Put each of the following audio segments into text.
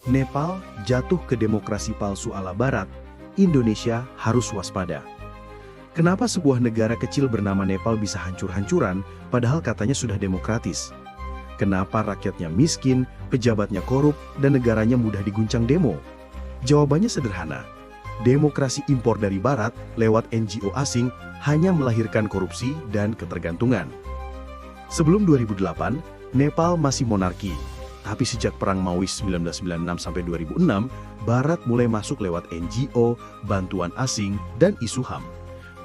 Nepal jatuh ke demokrasi palsu ala Barat, Indonesia harus waspada. Kenapa sebuah negara kecil bernama Nepal bisa hancur-hancuran, padahal katanya sudah demokratis? Kenapa rakyatnya miskin, pejabatnya korup, dan negaranya mudah diguncang demo? Jawabannya sederhana. Demokrasi impor dari Barat lewat NGO asing hanya melahirkan korupsi dan ketergantungan. Sebelum 2008, Nepal masih monarki. Tapi sejak Perang Maois 1996-2006, Barat mulai masuk lewat NGO, bantuan asing, dan isu HAM.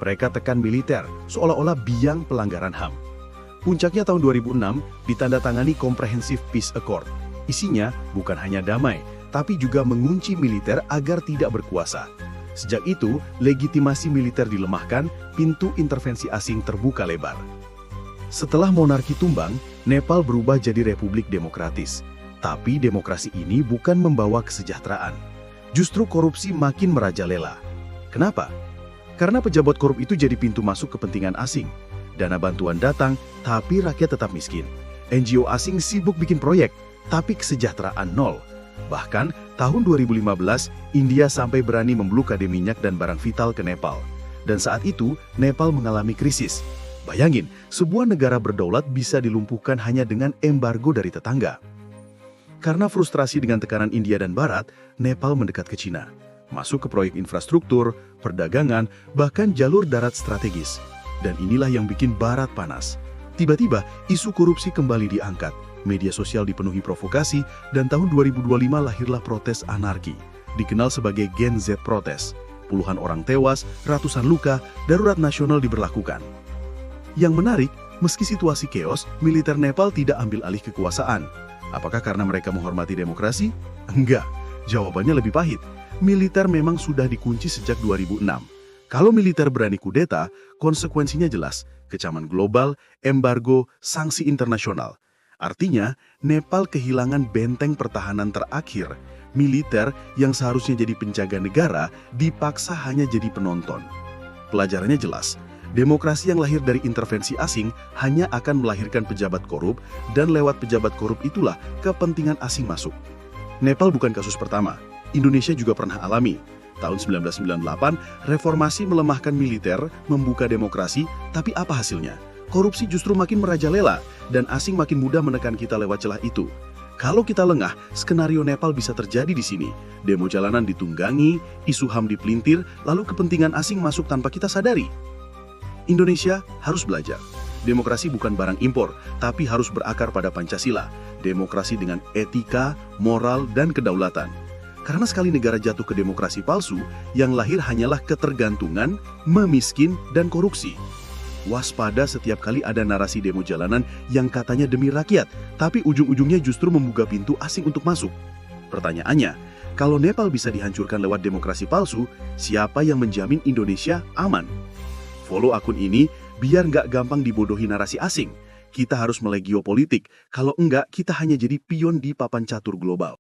Mereka tekan militer, seolah-olah biang pelanggaran HAM. Puncaknya tahun 2006, ditandatangani Comprehensive Peace Accord. Isinya bukan hanya damai, tapi juga mengunci militer agar tidak berkuasa. Sejak itu, legitimasi militer dilemahkan, pintu intervensi asing terbuka lebar. Setelah monarki tumbang, Nepal berubah jadi republik demokratis. Tapi demokrasi ini bukan membawa kesejahteraan. Justru korupsi makin merajalela. Kenapa? Karena pejabat korup itu jadi pintu masuk kepentingan asing. Dana bantuan datang, tapi rakyat tetap miskin. NGO asing sibuk bikin proyek, tapi kesejahteraan nol. Bahkan, tahun 2015, India sampai berani memblokade minyak dan barang vital ke Nepal. Dan saat itu, Nepal mengalami krisis. Bayangin, sebuah negara berdaulat bisa dilumpuhkan hanya dengan embargo dari tetangga. Karena frustrasi dengan tekanan India dan Barat, Nepal mendekat ke Cina. Masuk ke proyek infrastruktur, perdagangan, bahkan jalur darat strategis. Dan inilah yang bikin Barat panas. Tiba-tiba, isu korupsi kembali diangkat. Media sosial dipenuhi provokasi, dan tahun 2025 lahirlah protes anarki. Dikenal sebagai Gen Z protes. Puluhan orang tewas, ratusan luka, darurat nasional diberlakukan. Yang menarik, meski situasi chaos, militer Nepal tidak ambil alih kekuasaan. Apakah karena mereka menghormati demokrasi? Enggak. Jawabannya lebih pahit. Militer memang sudah dikunci sejak 2006. Kalau militer berani kudeta, konsekuensinya jelas. Kecaman global, embargo, sanksi internasional. Artinya, Nepal kehilangan benteng pertahanan terakhir. Militer yang seharusnya jadi penjaga negara dipaksa hanya jadi penonton. Pelajarannya jelas. Demokrasi yang lahir dari intervensi asing hanya akan melahirkan pejabat korup, dan lewat pejabat korup itulah kepentingan asing masuk. Nepal bukan kasus pertama. Indonesia juga pernah alami. Tahun 1998, reformasi melemahkan militer, membuka demokrasi, tapi apa hasilnya? Korupsi justru makin merajalela, dan asing makin mudah menekan kita lewat celah itu. Kalau kita lengah, skenario Nepal bisa terjadi di sini. Demo jalanan ditunggangi, isu HAM dipelintir, lalu kepentingan asing masuk tanpa kita sadari. Indonesia harus belajar. Demokrasi bukan barang impor, tapi harus berakar pada Pancasila. Demokrasi dengan etika, moral, dan kedaulatan. Karena sekali negara jatuh ke demokrasi palsu, yang lahir hanyalah ketergantungan, memiskin, dan korupsi. Waspada setiap kali ada narasi demo jalanan yang katanya demi rakyat, tapi ujung-ujungnya justru membuka pintu asing untuk masuk. Pertanyaannya, kalau Nepal bisa dihancurkan lewat demokrasi palsu, siapa yang menjamin Indonesia aman? Follow akun ini biar nggak gampang dibodohi narasi asing. Kita harus melek geopolitik, kalau enggak kita hanya jadi pion di papan catur global.